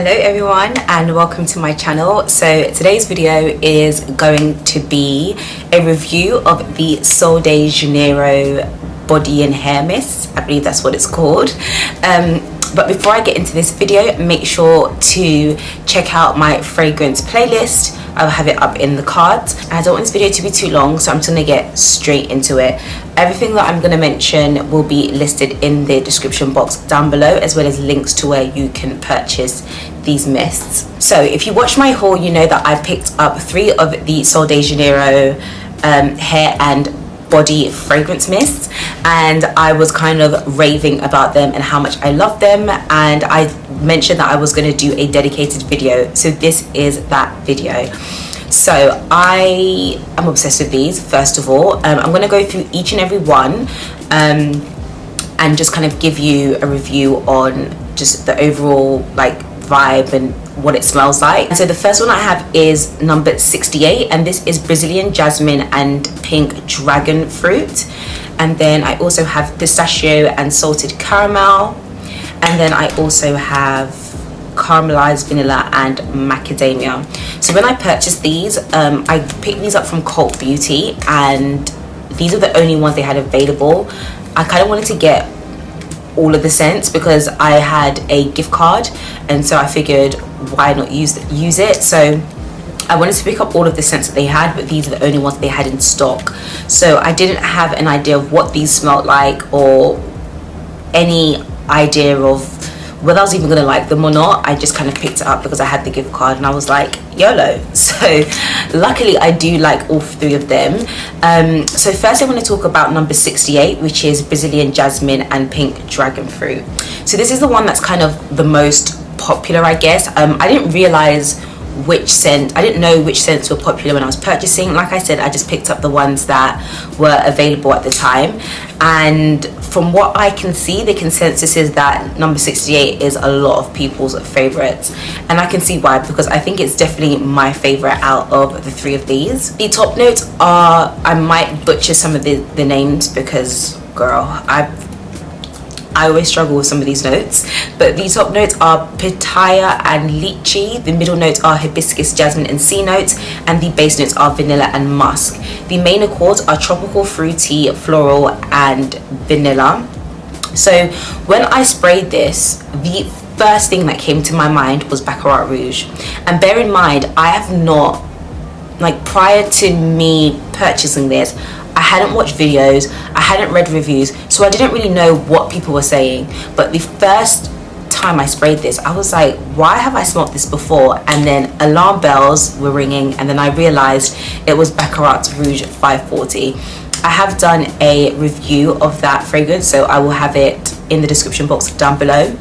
Hello everyone and welcome to my channel. So today's video is going to be a review of the Sol de Janeiro body and hair mist. I believe that's what it's called. But before I get into this video, make sure to check out my fragrance playlist. I'll have it up in the cards. I don't want this video to be too long, so I'm just gonna get straight into it. Everything that I'm gonna mention will be listed in the description box down below, as well as links to where you can purchase these mists. So if you watch my haul, you know that I picked up 3 of the Sol de Janeiro hair and body fragrance mists, and I was kind of raving about them and how much I love them, and I mentioned that I was going to do a dedicated video, so this is that video. So I am obsessed with these. First of all, I'm going to go through each and every one and just kind of give you a review on just the overall like vibe and what it smells like. And so the first one I have is number 68, and this is Brazilian jasmine and pink dragon fruit. And then I also have pistachio and salted caramel, and then I also have caramelized vanilla and macadamia. So when I purchased these, I picked these up from Cult Beauty, and these are the only ones they had available. I kind of wanted to get all of the scents because I had a gift card, and so I figured why not use it. So I wanted to pick up all of the scents that they had, but these are the only ones they had in stock. So I didn't have an idea of what these smelled like or any idea of whether I was even gonna like them or not. I just kind of picked it up because I had the gift card and I was like, YOLO. So luckily I do like all 3 of them. So first I want to talk about number 68, which is Brazilian jasmine and pink dragon fruit. So this is the one that's kind of the most popular, I guess. I didn't know which scents were popular when I was purchasing. Like I said, I just picked up the ones that were available at the time, and from what I can see, the consensus is that number 68 is a lot of people's favorites, and I can see why, because I think it's definitely my favorite out of the 3 of these. The top notes are, I might butcher some of the names because girl, I always struggle with some of these notes, but the top notes are pitaya and lychee, the middle notes are hibiscus, jasmine and sea notes, and the base notes are vanilla and musk. The main accords are tropical, fruity, floral and vanilla. So when I sprayed this, the first thing that came to my mind was Baccarat Rouge. And bear in mind, I have not, like, prior to me purchasing this, I hadn't watched videos, I hadn't read reviews, so I didn't really know what people were saying. But the first time I sprayed this, I was like, why have I smelled this before? And then alarm bells were ringing, and then I realized it was Baccarat Rouge 540. I have done a review of that fragrance, so I will have it in the description box down below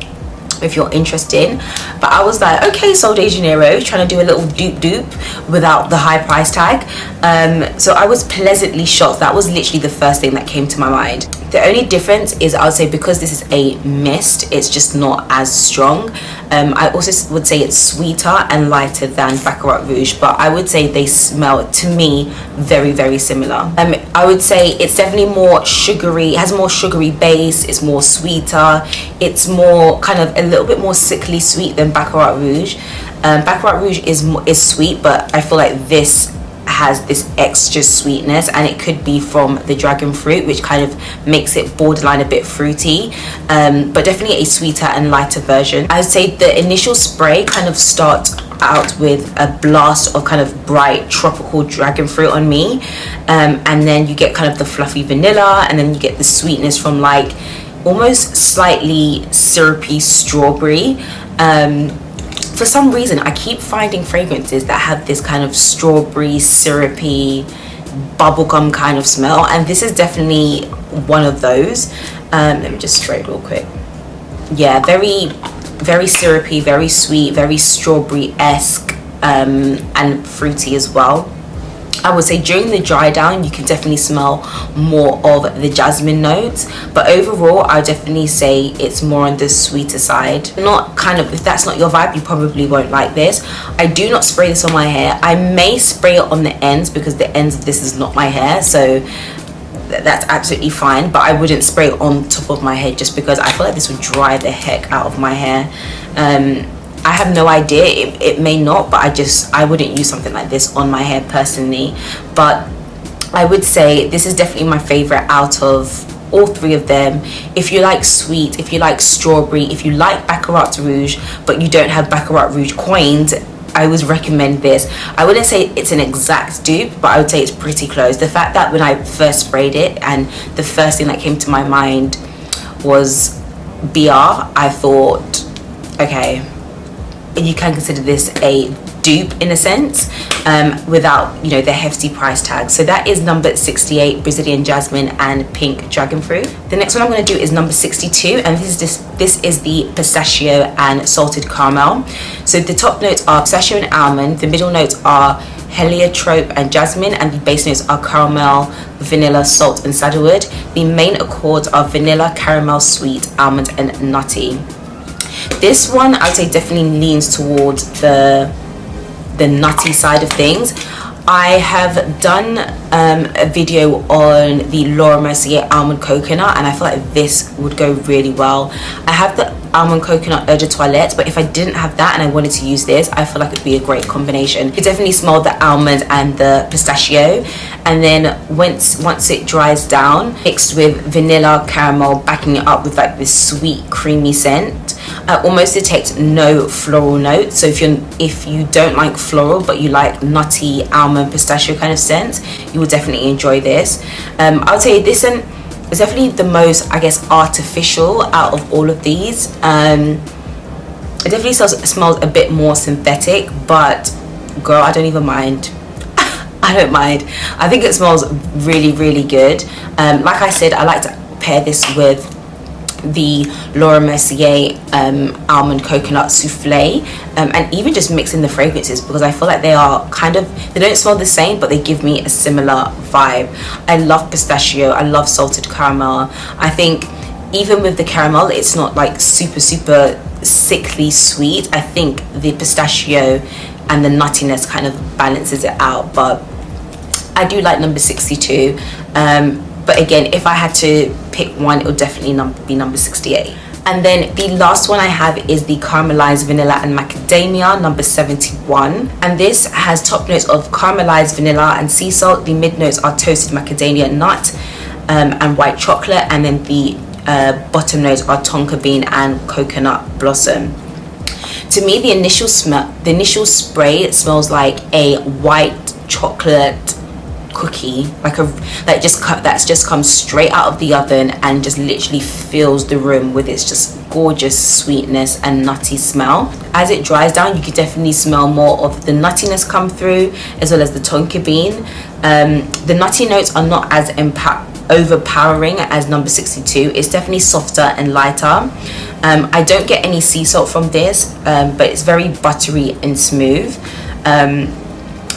if you're interested. But I was like, okay, Sol de Janeiro, trying to do a little dupe without the high price tag. So I was pleasantly shocked. That was literally the first thing that came to my mind. The only difference is, I would say, because this is a mist, it's just not as strong. I also would say it's sweeter and lighter than Baccarat Rouge, but I would say they smell, to me, very, very similar. I would say it's definitely more sugary, it has a more sugary base, it's more sweeter, it's more kind of a little bit more sickly sweet than Baccarat Rouge. Baccarat Rouge is sweet, but I feel like this has this extra sweetness, and it could be from the dragon fruit, which kind of makes it borderline a bit fruity, but definitely a sweeter and lighter version. I would say the initial spray kind of starts out with a blast of kind of bright tropical dragon fruit on me, and then you get kind of the fluffy vanilla, and then you get the sweetness from like almost slightly syrupy strawberry. For some reason, I keep finding fragrances that have this kind of strawberry, syrupy, bubblegum kind of smell, and this is definitely one of those. Let me just spray it real quick. Yeah, very, very syrupy, very sweet, very strawberry-esque, and fruity as well. I would say during the dry down, you can definitely smell more of the jasmine notes, but overall I would definitely say it's more on the sweeter side. Not kind of, if that's not your vibe, you probably won't like this. I do not spray this on my hair. I may spray it on the ends because the ends of this is not my hair, so that's absolutely fine, but I wouldn't spray it on top of my head just because I feel like this would dry the heck out of my hair. I have no idea, it may not, but I wouldn't use something like this on my hair personally. But I would say this is definitely my favorite out of all three of them. If you like sweet, if you like strawberry, if you like Baccarat Rouge but you don't have Baccarat Rouge coins, I would recommend this. I wouldn't say it's an exact dupe, but I would say it's pretty close. The fact that when I first sprayed it and the first thing that came to my mind was BR, I thought, okay, you can consider this a dupe in a sense, without, you know, the hefty price tag. So that is number 68, Brazilian Jasmine and Pink Dragon Fruit. The next one I'm going to do is number 62, and this is the pistachio and salted caramel. So the top notes are pistachio and almond, the middle notes are heliotrope and jasmine, and the base notes are caramel, vanilla, salt and sandalwood. The main accords are vanilla, caramel, sweet, almond and nutty. This one I would say definitely leans towards the nutty side of things. I have done a video on the Laura Mercier almond coconut, and I feel like this would go really well. I have the almond coconut eau de toilette, but if I didn't have that and I wanted to use this, I feel like it'd be a great combination. You definitely smell the almond and the pistachio, and then once it dries down, mixed with vanilla, caramel, backing it up with like this sweet creamy scent. Almost detect no floral notes. So if you don't like floral but you like nutty almond pistachio kind of scent, you will definitely enjoy this. I would say this one is definitely the most, I guess, artificial out of all of these. It definitely smells a bit more synthetic, but girl, I don't even mind. I don't mind. I think it smells really, really good. Like I said, I like to pair this with the Laura Mercier almond coconut souffle, and even just mixing the fragrances, because I feel like they are they don't smell the same, but they give me a similar vibe. I love pistachio, I love salted caramel. I think even with the caramel, it's not like super sickly sweet. I think the pistachio and the nuttiness kind of balances it out, but I do like number 62. But again, if I had to pick one, it would definitely be number 68. And then the last one I have is the caramelized vanilla and macadamia, number 71. And this has top notes of caramelized vanilla and sea salt. The mid notes are toasted macadamia nut and white chocolate. And then the bottom notes are tonka bean and coconut blossom. To me, the initial spray, it smells like a white chocolate cookie, that's just come straight out of the oven and just literally fills the room with its just gorgeous sweetness and nutty smell. As it dries down, you can definitely smell more of the nuttiness come through, as well as the tonka bean. The nutty notes are not as overpowering as number 62. It's definitely softer and lighter. I don't get any sea salt from this, but it's very buttery and smooth.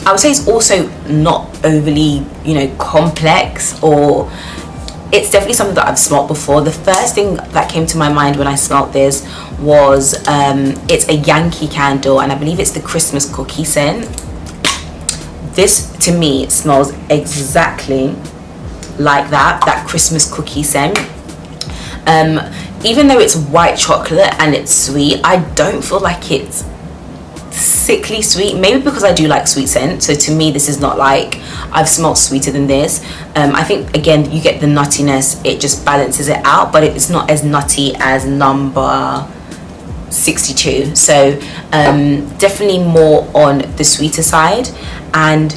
I would say it's also not overly, complex, or it's definitely something that I've smelled before. The first thing that came to my mind when I smelled this was it's a Yankee candle, and I believe it's the Christmas cookie scent. This to me smells exactly like that Christmas cookie scent. Even though it's white chocolate and it's sweet, I don't feel like it's sickly sweet, maybe because I do like sweet scent. So to me, this is not like I've smelled sweeter than this. I think again, you get the nuttiness, it just balances it out, but it's not as nutty as number 62. So definitely more on the sweeter side. And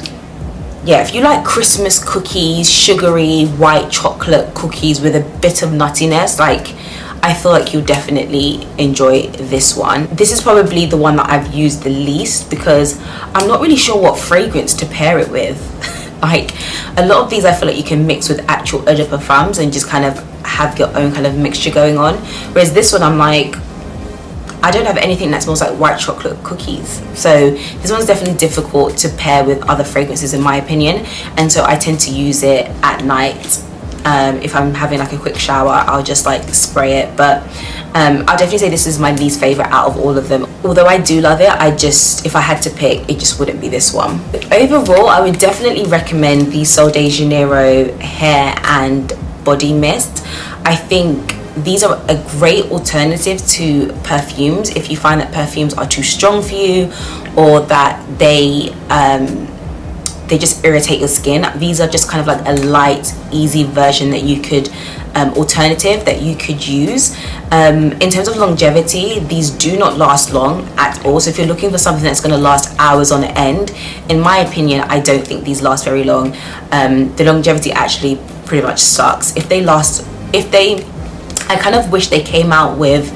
yeah, if you like Christmas cookies, sugary white chocolate cookies with a bit of nuttiness, I feel like you'll definitely enjoy this one. This is probably the one that I've used the least, because I'm not really sure what fragrance to pair it with. A lot of these I feel like you can mix with actual eau de parfums and just kind of have your own kind of mixture going on. Whereas this one, I'm like, I don't have anything that smells like white chocolate cookies. So this one's definitely difficult to pair with other fragrances in my opinion. And so I tend to use it at night. If I'm having like a quick shower, I'll just spray it. But I'll definitely say this is my least favorite out of all of them. Although I do love it, if I had to pick, it just wouldn't be this one. But overall, I would definitely recommend the Sol de Janeiro hair and body mist. I think these are a great alternative to perfumes if you find that perfumes are too strong for you, or that they just irritate your skin. These are just kind of like a light, easy version that you could alternative that you could use. In terms of longevity, these do not last long at all. So if you're looking for something that's going to last hours on end, in my opinion, I don't think these last very long. The longevity actually pretty much sucks. I kind of wish they came out with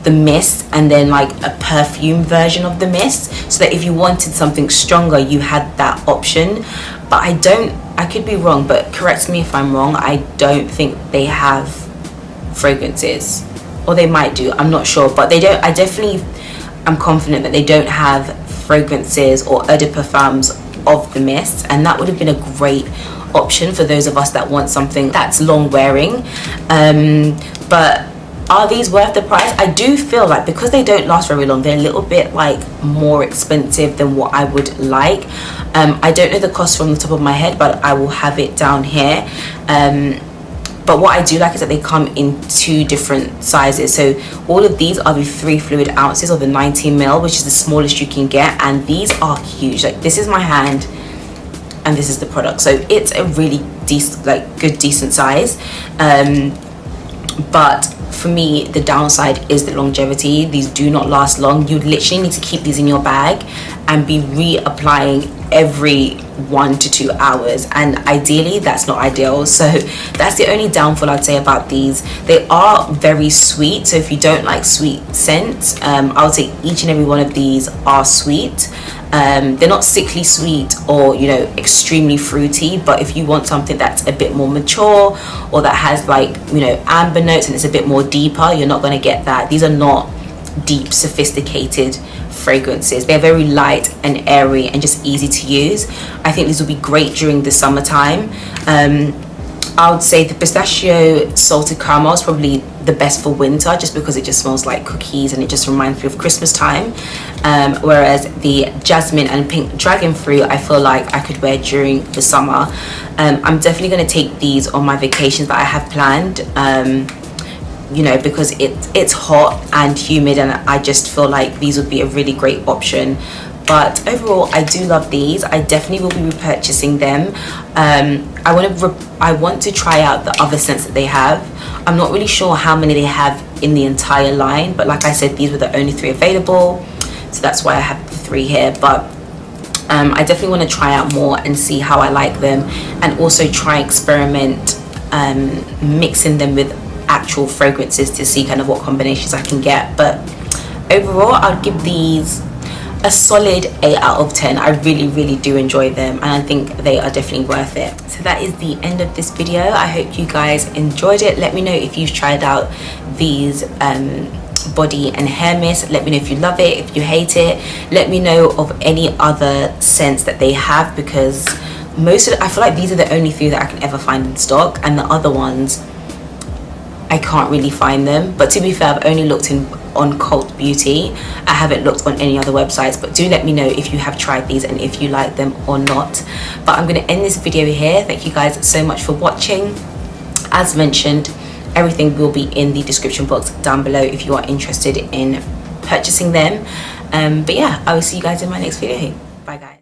the mist and then like a perfume version of the mist, so that if you wanted something stronger you had that option. But I could be wrong, but correct me if I'm wrong, I don't think they have fragrances, or they might do, I'm not sure, but they don't. I'm confident that they don't have fragrances or eau de parfums of the mist, and that would have been a great option for those of us that want something that's long wearing. But are these worth the price? I do feel like because they don't last very long, they're a little bit like more expensive than what I would like. I don't know the cost from the top of my head, but I will have it down here. But what I do like is that they come in 2 different sizes. So all of these are the 3 fluid ounces, or the 19 ml, which is the smallest you can get, and these are huge. Like, this is my hand and this is the product, so it's a really decent, like good decent size. But for me, the downside is the longevity. These do not last long. You literally need to keep these in your bag and be reapplying every 1 to 2 hours, and ideally that's not ideal. So that's the only downfall I'd say about these. They are very sweet, so if you don't like sweet scents, I would say each and every one of these are sweet. They're not sickly sweet or, you know, extremely fruity, but if you want something that's a bit more mature, or that has like, you know, amber notes and it's a bit more deeper, you're not going to get that. These are not deep, sophisticated fragrances. They're very light and airy and just easy to use. I think these will be great during the summertime. I would say the pistachio salted caramel is probably the best for winter, just because it just smells like cookies and it just reminds me of Christmas time. Whereas the jasmine and pink dragon fruit, I feel like I could wear during the summer. I'm definitely going to take these on my vacations that I have planned, you know, because it's hot and humid, and I just feel like these would be a really great option. But overall, I do love these. I definitely will be repurchasing them. I want to try out the other scents that they have. I'm not really sure how many they have in the entire line, but like I said, these were the only 3 available, so that's why I have the 3 here. But I definitely want to try out more and see how I like them, and also try experiment mixing them with actual fragrances to see kind of what combinations I can get. But overall, I'd give these a solid 8 out of 10. I really do enjoy them, and I think they are definitely worth it. So that is the end of this video. I hope you guys enjoyed it. Let me know if you've tried out these body and hair mist. Let me know if you love it, if you hate it. Let me know of any other scents that they have, because I feel like these are the only 3 that I can ever find in stock, and the other ones I can't really find them. But to be fair, I've only looked on Cult Beauty. I haven't looked on any other websites, but do let me know if you have tried these and if you like them or not. But I'm going to end this video here. Thank you guys so much for watching. As mentioned, everything will be in the description box down below if you are interested in purchasing them. But yeah, I will see you guys in my next video. Bye guys.